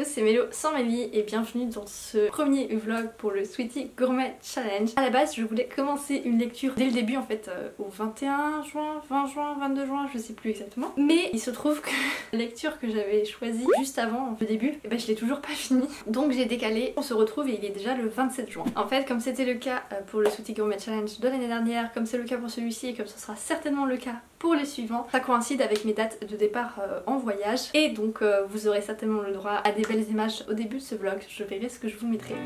tous, c'est Mélo sans Mélie et bienvenue dans ce premier vlog pour le Sweetie Gourmet Challenge. À la base je voulais commencer une lecture dès le début en fait au 21 juin, 20 juin, 22 juin, je sais plus exactement. Mais il se trouve que la lecture que j'avais choisie juste avant le début, et ben je l'ai toujours pas finie. Donc j'ai décalé, on se retrouve et il est déjà le 27 juin. En fait comme c'était le cas pour le Sweetie Gourmet Challenge de l'année dernière, comme c'est le cas pour celui-ci et comme ce sera certainement le cas pour les suivants, ça coïncide avec mes dates de départ en voyage et donc vous aurez certainement le droit à des belles images au début de ce vlog, je verrai ce que je vous mettrai.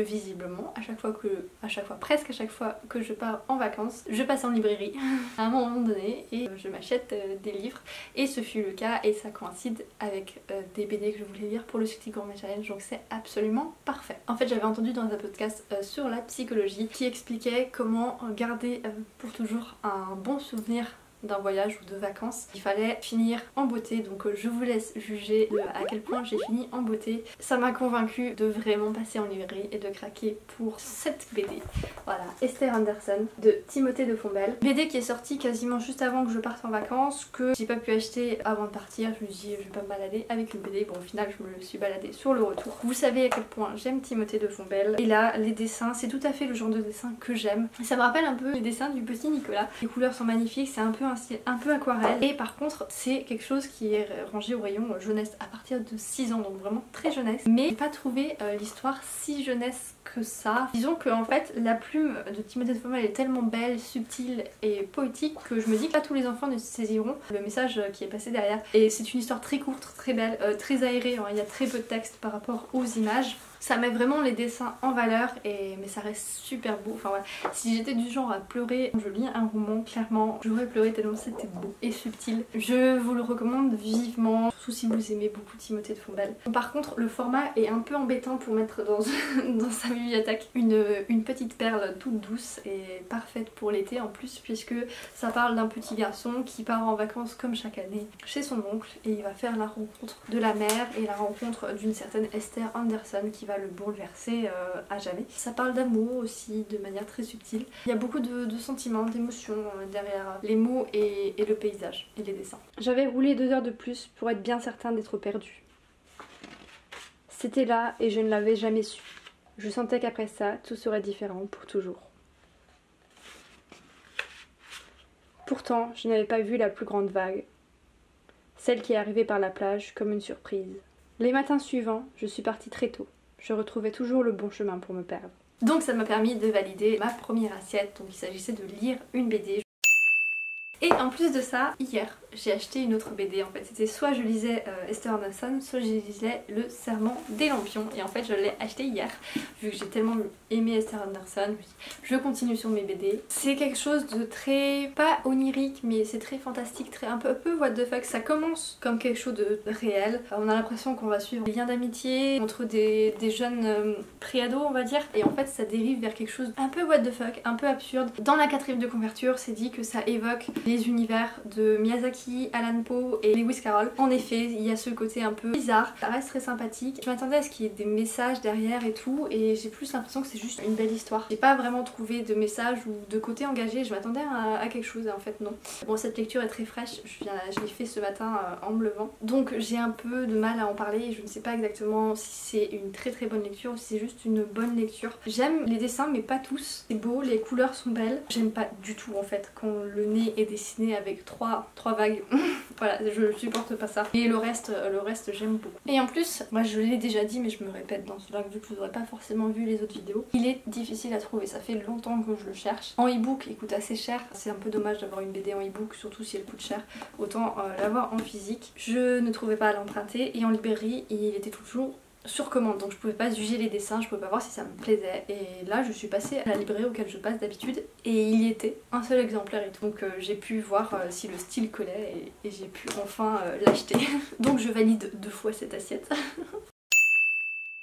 Visiblement, presque à chaque fois que je pars en vacances, je passe en librairie à un moment donné et je m'achète des livres et ce fut le cas et ça coïncide avec des BD que je voulais lire pour le Sweetie Gourmet Challenge, donc c'est absolument parfait. En fait j'avais entendu dans un podcast sur la psychologie qui expliquait comment garder pour toujours un bon souvenir d'un voyage ou de vacances. Il fallait finir en beauté, donc je vous laisse juger à quel point j'ai fini en beauté. Ça m'a convaincue de vraiment passer en librairie et de craquer pour cette BD. Voilà, Esther Anderson de Timothée de Fombelle. BD qui est sortie quasiment juste avant que je parte en vacances, que j'ai pas pu acheter avant de partir. Je me suis dit je vais pas me balader avec une BD. Bon au final je me suis baladée sur le retour. Vous savez à quel point j'aime Timothée de Fombelle. Et là les dessins, c'est tout à fait le genre de dessin que j'aime. Ça me rappelle un peu les dessins du petit Nicolas. Les couleurs sont magnifiques, c'est un peu un style un peu aquarelle et par contre c'est quelque chose qui est rangé au rayon jeunesse à partir de 6 ans, donc vraiment très jeunesse, mais j'ai pas trouvé l'histoire si jeunesse que ça. Disons que en fait la plume de Timothée de Fombelle est tellement belle, subtile et poétique que je me dis que pas tous les enfants ne saisiront le message qui est passé derrière, et c'est une histoire très courte, très belle, très aérée, hein. Il y a très peu de texte par rapport aux images. Ça met vraiment les dessins en valeur mais ça reste super beau. Enfin voilà, si j'étais du genre à pleurer, je lis un roman, clairement j'aurais pleuré tellement c'était beau et subtil. Je vous le recommande vivement, surtout si vous aimez beaucoup Timothée de Fombelle. Par contre le format est un peu embêtant pour mettre dans, dans sa bibliothèque. Une petite perle toute douce et parfaite pour l'été en plus, puisque ça parle d'un petit garçon qui part en vacances comme chaque année chez son oncle et il va faire la rencontre de la mère et la rencontre d'une certaine Esther Anderson qui va le bouleverser à jamais. Ça parle d'amour aussi de manière très subtile. Il y a beaucoup de sentiments, d'émotions derrière les mots et le paysage et les dessins. J'avais roulé 2 heures de plus pour être bien certain d'être perdue. C'était là et je ne l'avais jamais su. Je sentais qu'après ça, tout serait différent pour toujours. Pourtant, je n'avais pas vu la plus grande vague, celle qui est arrivée par la plage comme une surprise. Les matins suivants, je suis partie très tôt. Je retrouvais toujours le bon chemin pour me perdre. Donc ça m'a permis de valider ma première assiette, donc il s'agissait de lire une BD. Et en plus de ça, hier, j'ai acheté une autre BD en fait. C'était soit je lisais Esther Anderson, soit je lisais Le Serment des Lampions. Et en fait, je l'ai acheté hier, vu que j'ai tellement aimé Esther Anderson. Je continue sur mes BD. C'est quelque chose de très, pas onirique, mais c'est très fantastique, très un peu what the fuck. Ça commence comme quelque chose de réel. On a l'impression qu'on va suivre des liens d'amitié entre des jeunes préados, on va dire. Et en fait, ça dérive vers quelque chose un peu what the fuck, un peu absurde. Dans la 4e de couverture, c'est dit que ça évoque les univers de Miyazaki, Alan Poe et Lewis Carroll. En effet, il y a ce côté un peu bizarre, ça reste très sympathique. Je m'attendais à ce qu'il y ait des messages derrière et tout, et j'ai plus l'impression que c'est juste une belle histoire. J'ai pas vraiment trouvé de message ou de côté engagé, je m'attendais à quelque chose et en fait non. Bon, cette lecture est très fraîche, je l'ai fait ce matin en me levant, donc j'ai un peu de mal à en parler et je ne sais pas exactement si c'est une très bonne lecture ou si c'est juste une bonne lecture. J'aime les dessins mais pas tous, c'est beau, les couleurs sont belles. J'aime pas du tout en fait quand le nez est dessiné avec trois vagues. Voilà, je supporte pas ça. Et le reste j'aime beaucoup. Et en plus, moi je l'ai déjà dit mais je me répète dans ce vlog vu que vous n'aurez pas forcément vu les autres vidéos, il est difficile à trouver, ça fait longtemps que je le cherche. En e-book il coûte assez cher, c'est un peu dommage d'avoir une BD en e-book, surtout si elle coûte cher, autant l'avoir en physique. Je ne trouvais pas à l'emprunter et en librairie il était toujours sur commande, donc je pouvais pas juger les dessins, je pouvais pas voir si ça me plaisait. Et là je suis passée à la librairie auquel je passe d'habitude et il y était un seul exemplaire et tout, donc j'ai pu voir si le style collait et j'ai pu enfin l'acheter. Donc je valide 2 fois cette assiette.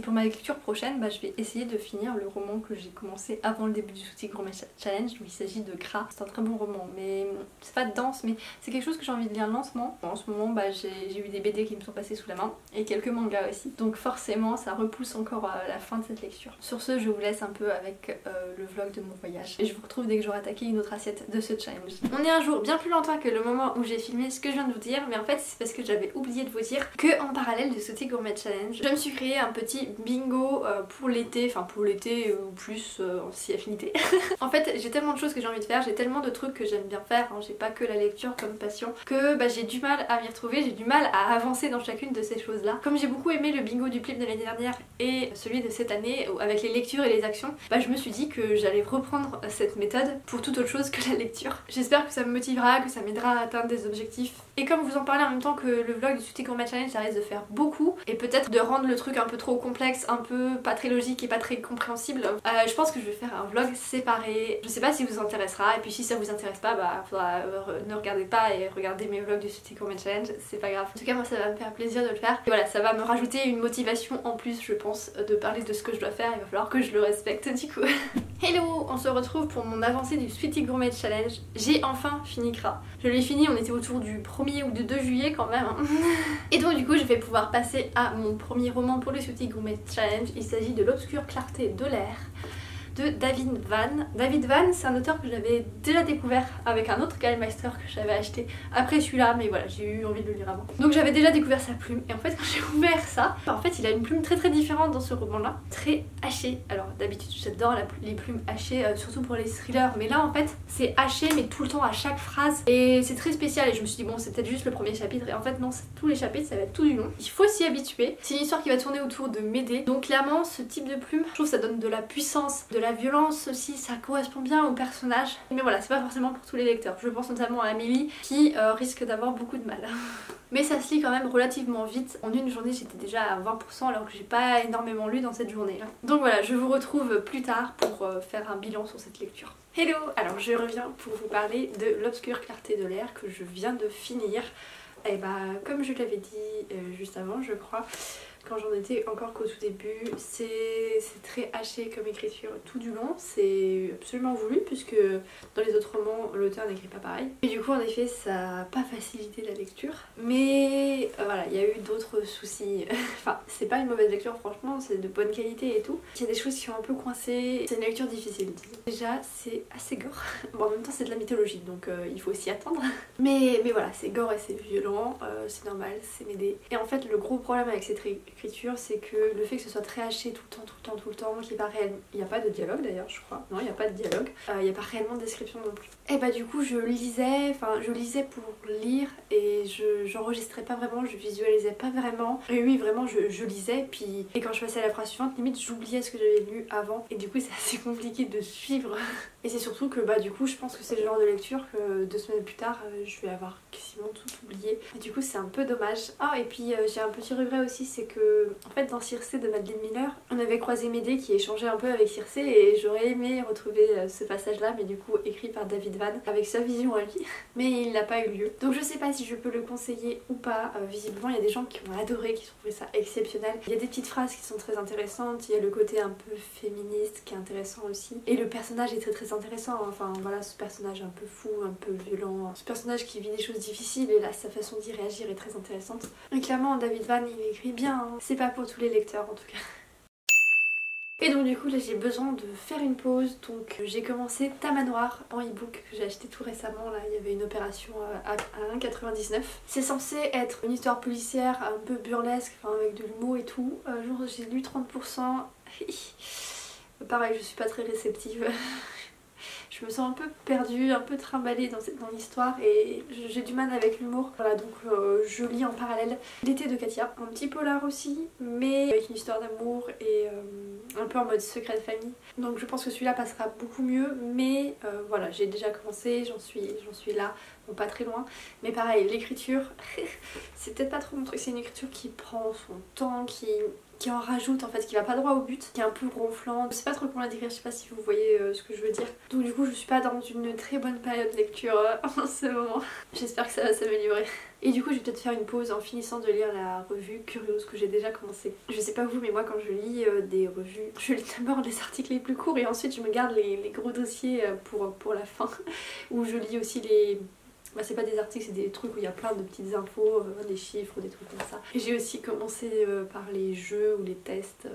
Pour ma lecture prochaine, je vais essayer de finir le roman que j'ai commencé avant le début du Sweetie Gourmet Challenge. Il s'agit de Gras. C'est un très bon roman, mais c'est pas dense, mais c'est quelque chose que j'ai envie de lire lentement. En ce moment, j'ai eu des BD qui me sont passés sous la main et quelques mangas aussi. Donc forcément, ça repousse encore la fin de cette lecture. Sur ce, je vous laisse un peu avec le vlog de mon voyage. Et je vous retrouve dès que j'aurai attaqué une autre assiette de ce challenge. On est un jour bien plus longtemps que le moment où j'ai filmé ce que je viens de vous dire, mais en fait c'est parce que j'avais oublié de vous dire que en parallèle du Sweetie Gourmet Challenge, je me suis créé un petit bingo pour l'été, enfin pour l'été ou plus si affinité. En fait j'ai tellement de choses que j'ai envie de faire, j'ai tellement de trucs que j'aime bien faire, j'ai pas que la lecture comme passion, que j'ai du mal à m'y retrouver, j'ai du mal à avancer dans chacune de ces choses là. Comme j'ai beaucoup aimé le bingo du Plip de l'année dernière et celui de cette année avec les lectures et les actions, je me suis dit que j'allais reprendre cette méthode pour toute autre chose que la lecture. J'espère que ça me motivera, que ça m'aidera à atteindre des objectifs. Et comme vous en parlez en même temps que le vlog du Sweetie Gourmet Challenge, ça risque de faire beaucoup et peut-être de rendre le truc un peu trop complexe, un peu pas très logique et pas très compréhensible. Je pense que je vais faire un vlog séparé. Je sais pas si vous intéressera et puis si ça vous intéresse pas, ne regardez pas et regardez mes vlogs du Sweetie Gourmet Challenge, c'est pas grave. En tout cas moi ça va me faire plaisir de le faire. Et voilà, ça va me rajouter une motivation en plus je pense de parler de ce que je dois faire, il va falloir que je le respecte du coup. Hello, on se retrouve pour mon avancée du Sweetie Gourmet Challenge. J'ai enfin fini Gras. Je l'ai fini, on était autour du 1er ou du 2 juillet quand même. Et donc du coup je vais pouvoir passer à mon premier roman pour le Sweetie Gourmet Challenge. Il s'agit de L'obscure clarté de l'air de David Vann. David Vann, c'est un auteur que j'avais déjà découvert avec un autre Gallmeister que j'avais acheté après celui-là, mais voilà, j'ai eu envie de le lire avant. Donc j'avais déjà découvert sa plume, et en fait quand j'ai ouvert ça, en fait il a une plume très différente dans ce roman-là, très hachée. Alors d'habitude j'adore les plumes hachées, surtout pour les thrillers, mais là en fait c'est haché mais tout le temps à chaque phrase, et c'est très spécial, et je me suis dit bon c'est peut-être juste le premier chapitre, et en fait non, tous les chapitres ça va être tout du long. Il faut s'y habituer, c'est une histoire qui va tourner autour de Médée, donc clairement ce type de plume, je trouve ça donne de la puissance, de la la violence aussi, ça correspond bien au personnage. Mais voilà, c'est pas forcément pour tous les lecteurs. Je pense notamment à Amélie qui risque d'avoir beaucoup de mal. Mais ça se lit quand même relativement vite. En une journée j'étais déjà à 20% alors que j'ai pas énormément lu dans cette journée là. Donc voilà, je vous retrouve plus tard pour faire un bilan sur cette lecture. Hello! Alors je reviens pour vous parler de L'Obscure Clarté de l'air que je viens de finir. Et bah comme je l'avais dit juste avant je crois, quand j'en étais encore qu'au tout début, c'est très haché comme écriture tout du long, c'est absolument voulu puisque dans les autres romans l'auteur n'écrit pas pareil. Et du coup en effet ça n'a pas facilité la lecture, mais voilà, il y a eu d'autres soucis, enfin c'est pas une mauvaise lecture franchement, c'est de bonne qualité et tout. Il y a des choses qui sont un peu coincées, c'est une lecture difficile disons. Déjà c'est assez gore, bon en même temps c'est de la mythologie donc il faut s'y attendre. Mais voilà, c'est gore et c'est violent, c'est normal, c'est m'aider. Et en fait le gros problème avec cette écriture, c'est que le fait que ce soit très haché tout le temps, qu'il n'y a pas de dialogue d'ailleurs je crois, non il n'y a pas de dialogue, il n'y a pas réellement de description non plus. Et bah du coup je lisais pour lire et j'enregistrais pas vraiment, je visualisais pas vraiment. Et oui vraiment je lisais et quand je passais à la phrase suivante limite j'oubliais ce que j'avais lu avant et du coup c'est assez compliqué de suivre. Et c'est surtout que bah du coup je pense que c'est le genre de lecture que 2 semaines plus tard je vais avoir quasiment tout oublié. Et du coup c'est un peu dommage. Ah et puis j'ai un petit regret aussi, c'est que en fait dans Circé de Madeleine Miller, on avait croisé Médée qui échangeait un peu avec Circé et j'aurais aimé retrouver ce passage là mais du coup écrit par David Vann avec sa vision à lui. Mais il n'a pas eu lieu. Donc je sais pas si je peux le conseiller ou pas. Visiblement il y a des gens qui ont adoré, qui trouvaient ça exceptionnel. Il y a des petites phrases qui sont très intéressantes, il y a le côté un peu féministe qui est intéressant aussi. Et le personnage est très intéressant, enfin voilà ce personnage un peu fou, un peu violent, ce personnage qui vit des choses difficiles et là sa façon d'y réagir est très intéressante. Et clairement David Vann il écrit bien, hein. C'est pas pour tous les lecteurs en tout cas. Et donc du coup là j'ai besoin de faire une pause, donc j'ai commencé Tamanoir en e-book que j'ai acheté tout récemment. Là il y avait une opération à 1,99. C'est censé être une histoire policière un peu burlesque, enfin avec de l'humour et tout. Genre j'ai lu 30%. Pareil je suis pas très réceptive. Je me sens un peu perdue, un peu trimballée dans l'histoire et j'ai du mal avec l'humour. Voilà donc je lis en parallèle L'été de Katia, un petit polar aussi mais avec une histoire d'amour et un peu en mode secret de famille. Donc je pense que celui-là passera beaucoup mieux mais voilà j'ai déjà commencé, j'en suis là, bon pas très loin. Mais pareil l'écriture, c'est peut-être pas trop mon truc, c'est une écriture qui prend son temps, qui en rajoute en fait, qui va pas droit au but, qui est un peu ronflant. Je sais pas trop comment la décrire, je sais pas si vous voyez ce que je veux dire. Donc du coup je suis pas dans une très bonne période de lecture en ce moment. J'espère que ça va s'améliorer. Et du coup je vais peut-être faire une pause en finissant de lire la revue Curiose que j'ai déjà commencé. Je sais pas vous mais moi quand je lis des revues, je lis d'abord les articles les plus courts et ensuite je me garde les gros dossiers pour la fin. Où je lis aussi les... Bah, c'est pas des articles, c'est des trucs où il y a plein de petites infos, des chiffres, des trucs comme ça. Et j'ai aussi commencé par les jeux ou les tests.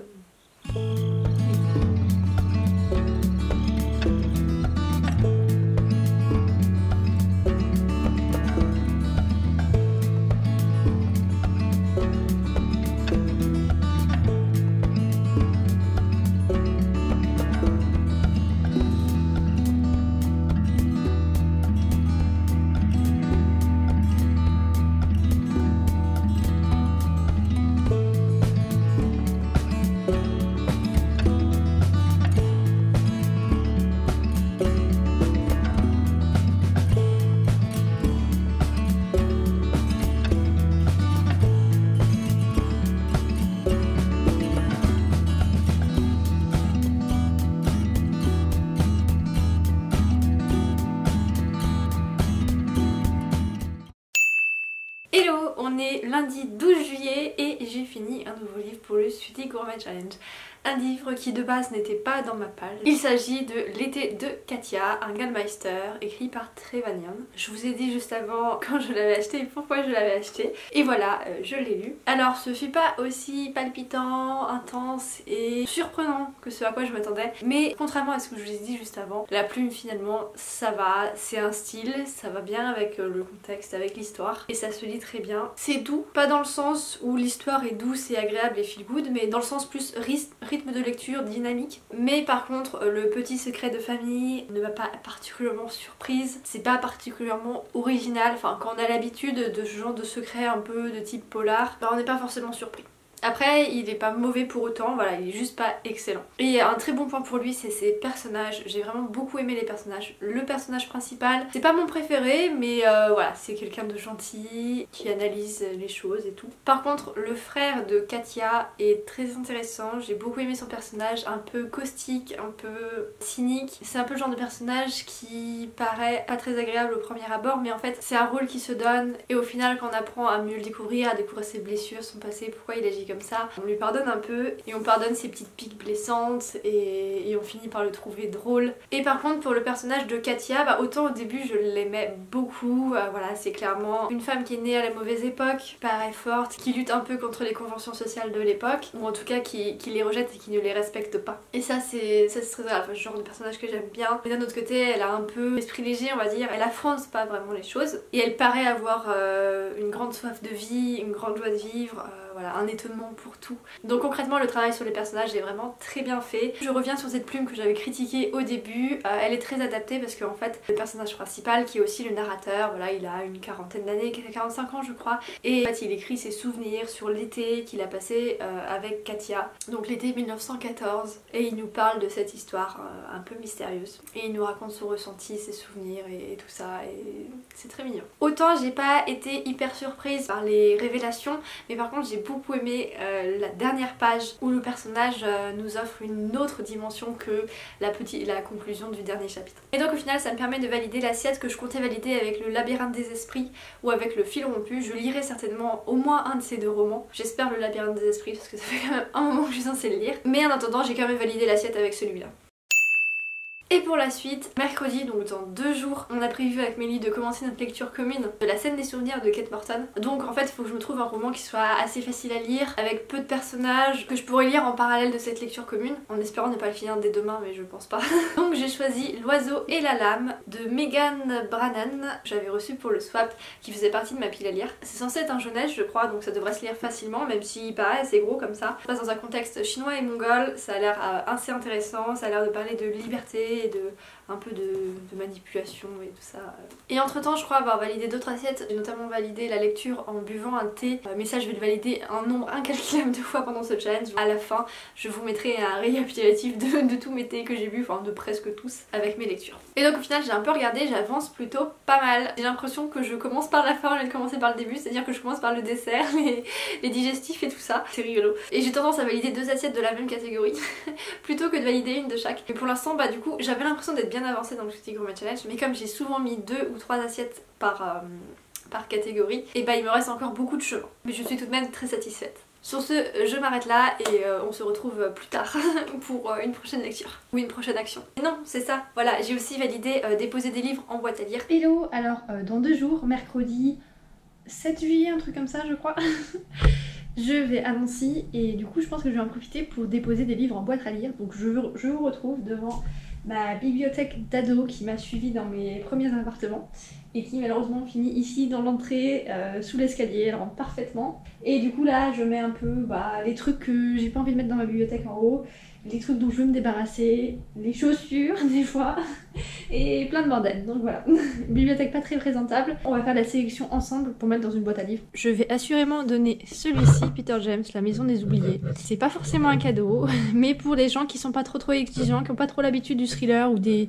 Hello, on est lundi 12 juillet et j'ai fini un nouveau livre pour le Sweetie Gourmet Challenge. Un livre qui de base n'était pas dans ma palle. Il s'agit de L'été de Katia, un Gallmeister écrit par Trevanian. Je vous ai dit juste avant quand je l'avais acheté et pourquoi je l'avais acheté. Et voilà, je l'ai lu. Alors ce fut pas aussi palpitant, intense et surprenant que ce à quoi je m'attendais. Mais contrairement à ce que je vous ai dit juste avant, la plume finalement ça va, c'est un style, ça va bien avec le contexte, avec l'histoire. Et ça se lit très bien. C'est doux, pas dans le sens où l'histoire est douce et agréable et feel good, mais dans le sens plus rythme de lecture dynamique. Mais par contre le petit secret de famille ne m'a pas particulièrement surprise, c'est pas particulièrement original, enfin quand on a l'habitude de ce genre de secret un peu de type polar, bah on n'est pas forcément surpris. Après il est pas mauvais pour autant, voilà, il est juste pas excellent. Et un très bon point pour lui c'est ses personnages, j'ai vraiment beaucoup aimé les personnages. Le personnage principal, c'est pas mon préféré mais voilà, c'est quelqu'un de gentil, qui analyse les choses et tout. Par contre le frère de Katia est très intéressant, j'ai beaucoup aimé son personnage, un peu caustique, un peu cynique. C'est un peu le genre de personnage qui paraît pas très agréable au premier abord mais en fait c'est un rôle qui se donne et au final quand on apprend à mieux le découvrir, à découvrir ses blessures, son passé, pourquoi il agit comme ça, on lui pardonne un peu et on pardonne ses petites piques blessantes et on finit par le trouver drôle. Et par contre pour le personnage de Katia, bah, autant au début je l'aimais beaucoup, voilà, c'est clairement une femme qui est née à la mauvaise époque, qui paraît forte, qui lutte un peu contre les conventions sociales de l'époque, ou en tout cas qui les rejette et qui ne les respecte pas. Et ça c'est très grave, ce genre de personnage que j'aime bien. Mais d'un autre côté elle a un peu esprit léger on va dire, elle affronte pas vraiment les choses et elle paraît avoir une grande soif de vie, une grande joie de vivre, voilà, un étonnement pour tout. Donc concrètement le travail sur les personnages est vraiment très bien fait. Je reviens sur cette plume que j'avais critiquée au début, elle est très adaptée parce qu'en fait le personnage principal qui est aussi le narrateur, voilà, il a une quarantaine d'années, 45 ans je crois, et en fait il écrit ses souvenirs sur l'été qu'il a passé avec Katia, donc l'été 1914, et il nous parle de cette histoire un peu mystérieuse et il nous raconte son ressenti, ses souvenirs et tout ça, et c'est très mignon. Autant j'ai pas été hyper surprise par les révélations, mais par contre j'ai beaucoup aimé la dernière page où le personnage nous offre une autre dimension que la conclusion du dernier chapitre. Et donc au final ça me permet de valider l'assiette que je comptais valider avec le labyrinthe des esprits ou avec le fil rompu. Je lirai certainement au moins un de ces deux romans. J'espère le labyrinthe des esprits parce que ça fait quand même un moment que je suis censée le lire. Mais en attendant j'ai quand même validé l'assiette avec celui-là. Et pour la suite, mercredi, donc dans 2 jours, on a prévu avec Mélie de commencer notre lecture commune de La scène des souvenirs de Kate Morton. Donc en fait il faut que je me trouve un roman qui soit assez facile à lire, avec peu de personnages, que je pourrais lire en parallèle de cette lecture commune, en espérant ne pas le finir dès demain mais je pense pas. Donc j'ai choisi L'oiseau et la lame de Megan Brannan, que j'avais reçu pour le swap, qui faisait partie de ma pile à lire. C'est censé être un jeunesse je crois, donc ça devrait se lire facilement, même s'il paraît assez gros comme ça. Ça se passe dans un contexte chinois et mongol, ça a l'air assez intéressant, ça a l'air de parler de liberté et de un peu de manipulation et tout ça. Et entre temps je crois avoir validé d'autres assiettes, j'ai notamment validé la lecture en buvant un thé, mais ça je vais le valider un nombre incalculable de fois pendant ce challenge. À la fin je vous mettrai un récapitulatif de tous mes thés que j'ai bu, enfin de presque tous, avec mes lectures. Et donc au final j'ai un peu regardé, j'avance plutôt pas mal. J'ai l'impression que je commence par la fin au lieu de commencer par le début, c'est à dire que je commence par le dessert, les digestifs et tout ça, c'est rigolo. Et j'ai tendance à valider 2 assiettes de la même catégorie plutôt que de valider une de chaque. Mais pour l'instant bah du coup j'avais l'impression d'être bien avancée dans le Critique Gourmet Challenge, mais comme j'ai souvent mis 2 ou 3 assiettes par catégorie, et bah il me reste encore beaucoup de chemin. Mais je suis tout de même très satisfaite. Sur ce, je m'arrête là et on se retrouve plus tard pour une prochaine lecture ou une prochaine action. Et non, c'est ça, voilà, j'ai aussi validé déposer des livres en boîte à lire. Hello, alors dans 2 jours, mercredi 7 juillet, un truc comme ça je crois, je vais à Nancy et du coup je pense que je vais en profiter pour déposer des livres en boîte à lire. Donc je vous retrouve devant ma bibliothèque d'ado qui m'a suivie dans mes premiers appartements et qui malheureusement finit ici dans l'entrée sous l'escalier, elle rentre parfaitement. Et du coup là je mets un peu les trucs que j'ai pas envie de mettre dans ma bibliothèque en haut, les trucs dont je veux me débarrasser, les chaussures des fois et plein de bordel. Donc voilà, bibliothèque pas très présentable. On va faire la sélection ensemble pour mettre dans une boîte à livres. Je vais assurément donner celui-ci, Peter James, La Maison des Oubliés. C'est pas forcément un cadeau, mais pour les gens qui sont pas trop exigeants, qui ont pas trop l'habitude du thriller ou des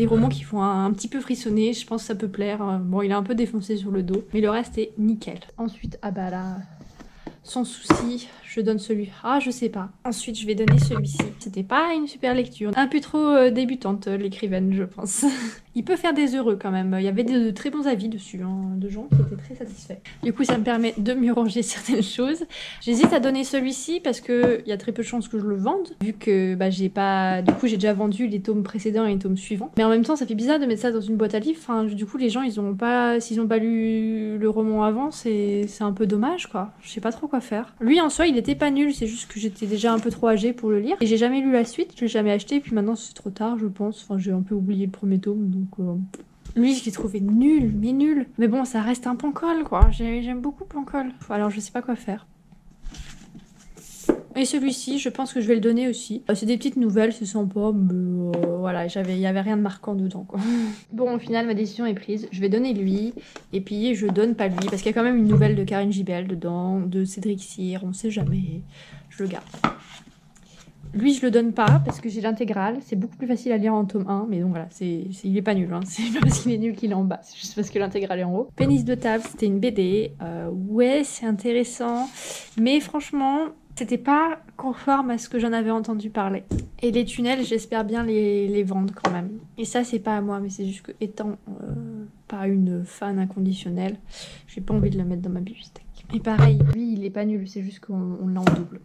romans qui font un petit peu frissonner, je pense que ça peut plaire. Bon, il est un peu défoncé sur le dos, mais le reste est nickel. Ensuite, ah bah là, sans souci, je donne celui. Ah, je sais pas. Ensuite, je vais donner celui-ci. C'était pas une super lecture. Un peu trop débutante, l'écrivaine, je pense. Il peut faire des heureux quand même. Il y avait de très bons avis dessus, hein, de gens qui étaient très satisfaits. Du coup, ça me permet de mieux ranger certaines choses. J'hésite à donner celui-ci parce qu'il y a très peu de chances que je le vende, vu que j'ai pas... Du coup, j'ai déjà vendu les tomes précédents et les tomes suivants. Mais en même temps, ça fait bizarre de mettre ça dans une boîte à livres. Enfin, du coup, les gens, s'ils ont pas lu le roman avant, c'est un peu dommage, quoi. Je sais pas trop quoi faire. Lui, en soi, il était pas nul. C'est juste que j'étais déjà un peu trop âgée pour le lire. Et j'ai jamais lu la suite. Je l'ai jamais acheté. Et puis maintenant, c'est trop tard, je pense. Enfin, j'ai un peu oublié le premier tome, donc... Lui, je l'ai trouvé nul, mais nul. Mais bon, ça reste un Pancol, quoi. J'aime beaucoup Pancol. Alors, je sais pas quoi faire. Et celui-ci, je pense que je vais le donner aussi. C'est des petites nouvelles, c'est sympa, mais voilà, il y avait rien de marquant dedans, quoi. Bon, au final, ma décision est prise. Je vais donner lui, et puis je donne pas lui, parce qu'il y a quand même une nouvelle de Karen Gibel dedans, de Cédric Cyr, on sait jamais. Je le garde. Lui, je le donne pas, parce que j'ai l'intégrale. C'est beaucoup plus facile à lire en tome 1, mais donc voilà, il est pas nul, hein. C'est pas parce qu'il est nul qu'il est en bas, c'est juste parce que l'intégrale est en haut. Pénis de table, c'était une BD. Ouais, c'est intéressant, mais franchement... C'était pas conforme à ce que j'en avais entendu parler. Et les tunnels, j'espère bien les vendre quand même. Et ça, c'est pas à moi, mais c'est juste que étant pas une fan inconditionnelle, j'ai pas envie de le mettre dans ma bibliothèque. Et pareil, lui, il est pas nul, c'est juste qu'on l'a en double.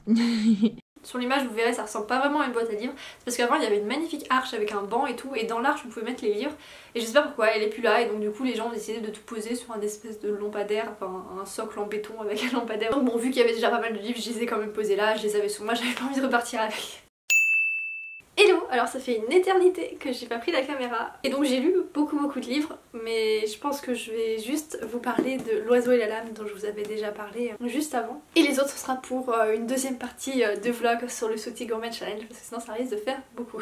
Sur l'image, vous verrez, ça ressemble pas vraiment à une boîte à livres. Parce qu'avant, il y avait une magnifique arche avec un banc et tout. Et dans l'arche, vous pouvez mettre les livres. Et je sais pas pourquoi, elle est plus là. Et donc, du coup, les gens ont décidé de tout poser sur un espèce de lampadaire. Enfin, un socle en béton avec un lampadaire. Donc, bon, vu qu'il y avait déjà pas mal de livres, je les ai quand même posés là. Je les avais sur moi, j'avais pas envie de repartir avec. Hello! Alors ça fait une éternité que j'ai pas pris la caméra et donc j'ai lu beaucoup de livres, mais je pense que je vais juste vous parler de L'Oiseau et la Lame dont je vous avais déjà parlé juste avant. Et les autres ce sera pour une deuxième partie de vlog sur le Sauté Gourmet Challenge parce que sinon ça risque de faire beaucoup.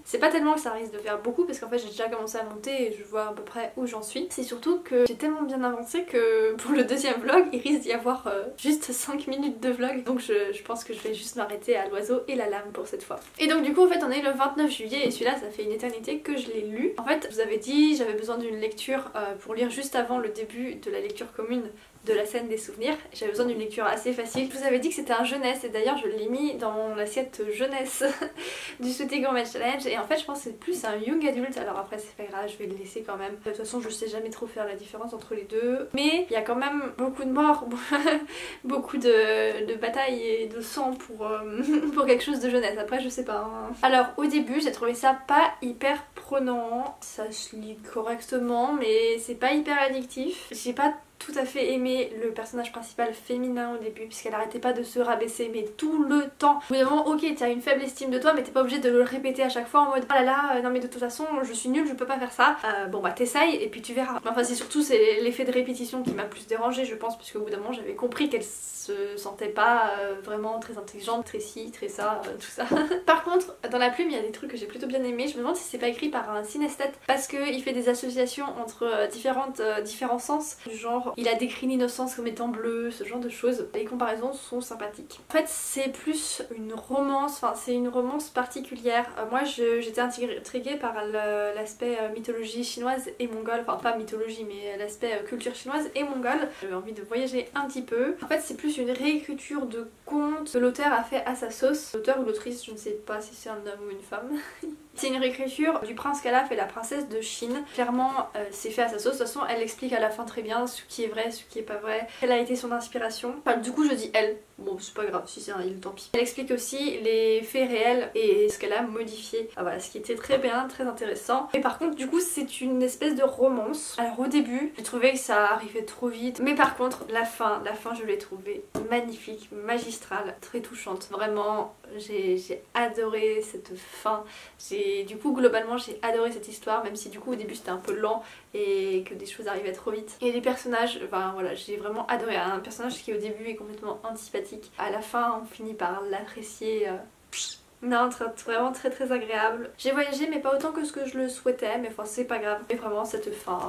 C'est pas tellement que ça risque de faire beaucoup parce qu'en fait j'ai déjà commencé à monter et je vois à peu près où j'en suis. C'est surtout que j'ai tellement bien avancé que pour le deuxième vlog il risque d'y avoir juste 5 minutes de vlog, donc je pense que je vais juste m'arrêter à L'Oiseau et la Lame pour cette fois. Et donc du coup en fait on est le 29 juillet et celui-là ça fait une éternité que je l'ai lu. En fait je vous avais dit j'avais besoin d'une lecture pour lire juste avant le début de la lecture commune de la scène des souvenirs. J'avais besoin d'une lecture assez facile. Je vous avais dit que c'était un jeunesse et d'ailleurs je l'ai mis dans mon assiette jeunesse du Sauté Gourmet Challenge et en fait je pense que c'est plus un young adulte, alors après c'est pas grave, je vais le laisser quand même. De toute façon je sais jamais trop faire la différence entre les deux, mais il y a quand même beaucoup de morts, beaucoup de batailles et de sang pour quelque chose de jeunesse, après je sais pas. Hein. Alors au début j'ai trouvé ça pas hyper prenant, ça se lit correctement mais c'est pas hyper addictif. J'ai pas tout à fait aimé le personnage principal féminin au début puisqu'elle arrêtait pas de se rabaisser mais tout le temps. Au bout d'un moment ok t'as une faible estime de toi mais t'es pas obligé de le répéter à chaque fois en mode oh là là non mais de toute façon je suis nulle, je peux pas faire ça. Bon bah t'essayes et puis tu verras. Enfin c'est surtout l'effet de répétition qui m'a plus dérangée je pense puisqu'au bout d'un moment j'avais compris qu'elle se sentait pas vraiment très intelligente, très ci, très ça, tout ça. Par contre dans la plume il y a des trucs que j'ai plutôt bien aimé. Je me demande si c'est pas écrit par un synesthète parce qu'il fait des associations entre différents sens du genre il a décrit l'innocence comme étant bleue, ce genre de choses. Les comparaisons sont sympathiques. En fait c'est plus une romance, enfin c'est une romance particulière. Moi j'étais intriguée par l'aspect mythologie chinoise et mongole, enfin pas mythologie mais l'aspect culture chinoise et mongole. J'avais envie de voyager un petit peu. En fait c'est plus une réécriture de contes que l'auteur a fait à sa sauce. L'auteur ou l'autrice, je ne sais pas si c'est un homme ou une femme. C'est une réécriture du prince Calaf et la princesse de Chine. Clairement c'est fait à sa sauce, de toute façon elle explique à la fin très bien ce qui est vrai, ce qui est pas vrai. Quelle a été son inspiration. Enfin du coup je dis elle, bon c'est pas grave si c'est un il tant pis. Elle explique aussi les faits réels et ce qu'elle a modifié. Ah, voilà, ce qui était très bien, très intéressant. Et par contre du coup c'est une espèce de romance. Alors au début j'ai trouvé que ça arrivait trop vite, mais par contre la fin je l'ai trouvée magnifique, magistrale, très touchante. Vraiment j'ai adoré cette fin. Du coup globalement j'ai adoré cette histoire même si du coup au début c'était un peu lent et que des choses arrivaient trop vite. Et les personnages, enfin voilà, j'ai vraiment adoré. Un personnage qui au début est complètement antipathique, à la fin on finit par l'apprécier. Non, vraiment très agréable. J'ai voyagé mais pas autant que ce que je le souhaitais, mais enfin c'est pas grave. Mais vraiment cette fin,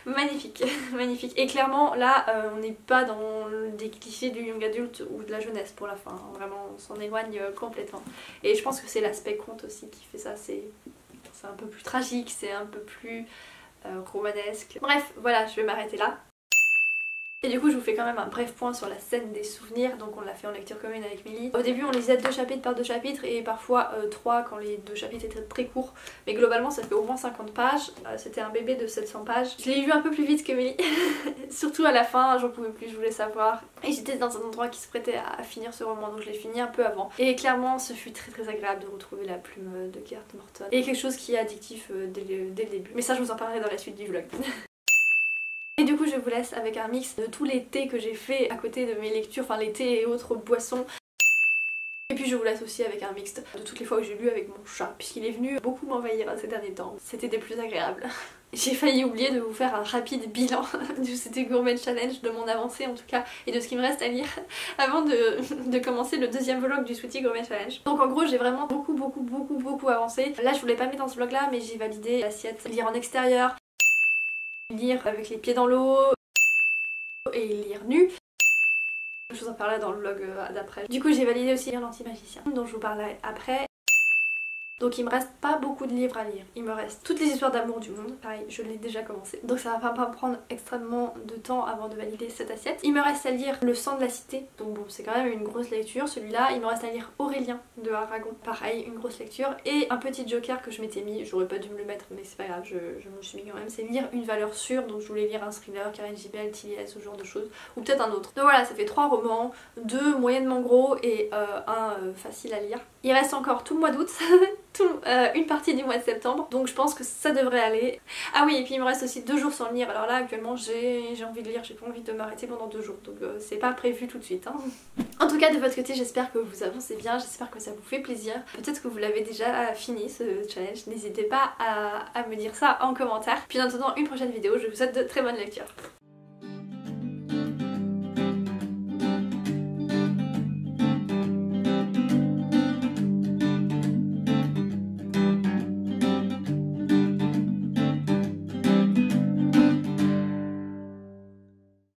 magnifique, magnifique. Et clairement là on n'est pas dans des clichés du young adulte ou de la jeunesse pour la fin. Vraiment on s'en éloigne complètement. Et je pense que c'est l'aspect conte aussi qui fait ça, c'est un peu plus tragique, c'est un peu plus romanesque. Bref, voilà, je vais m'arrêter là. Et du coup je vous fais quand même un bref point sur la scène des souvenirs, donc on l'a fait en lecture commune avec Milly. Au début on lisait 2 chapitres par 2 chapitres et parfois 3 quand les 2 chapitres étaient très courts, mais globalement ça fait au moins 50 pages, c'était un bébé de 700 pages. Je l'ai lu un peu plus vite que Milly, surtout à la fin, j'en pouvais plus, je voulais savoir. Et j'étais dans un endroit qui se prêtait à finir ce roman, donc je l'ai fini un peu avant. Et clairement ce fut très agréable de retrouver la plume de Garth Morton. Et quelque chose qui est addictif dès le début, mais ça je vous en parlerai dans la suite du vlog. Et du coup je vous laisse avec un mix de tous les thés que j'ai fait à côté de mes lectures, enfin les thés et autres boissons. Et puis je vous laisse aussi avec un mix de toutes les fois où j'ai lu avec mon chat, puisqu'il est venu beaucoup m'envahir ces derniers temps. C'était des plus agréables. J'ai failli oublier de vous faire un rapide bilan de C'était Gourmet Challenge, de mon avancée en tout cas, et de ce qu'il me reste à lire avant de commencer le deuxième vlog du Sweetie Gourmet Challenge. Donc en gros j'ai vraiment beaucoup avancé. Là je voulais pas mettre dans ce vlog là, mais j'ai validé l'assiette lire en extérieur, lire avec les pieds dans l'eau et lire nu. Je vous en parlerai dans le vlog d'après. Du coup j'ai validé aussi lire l'anti-magicien, dont je vous parlerai après. Donc il me reste pas beaucoup de livres à lire. Il me reste toutes les histoires d'amour du monde. Pareil, je l'ai déjà commencé. Donc ça va pas me prendre extrêmement de temps avant de valider cette assiette. Il me reste à lire Le sang de la cité. Donc bon, c'est quand même une grosse lecture. Celui-là, il me reste à lire Aurélien de Aragon. Pareil, une grosse lecture. Et un petit joker que je m'étais mis. J'aurais pas dû me le mettre, mais c'est pas grave, je me suis mis quand même. C'est lire Une valeur sûre. Donc je voulais lire un thriller, Karen Gibel, Tilliez, ce genre de choses. Ou peut-être un autre. Donc voilà, ça fait 3 romans, 2 moyennement gros et un facile à lire. Il reste encore tout le mois d'août. Une partie du mois de septembre, donc je pense que ça devrait aller. Ah oui, et puis il me reste aussi 2 jours sans lire. Alors là actuellement j'ai envie de lire, j'ai pas envie de m'arrêter pendant 2 jours, donc c'est pas prévu tout de suite hein. En tout cas de votre côté j'espère que vous avancez bien, j'espère que ça vous fait plaisir. Peut-être que vous l'avez déjà fini ce challenge, n'hésitez pas à me dire ça en commentaire. Puis en attendant une prochaine vidéo, je vous souhaite de très bonnes lectures.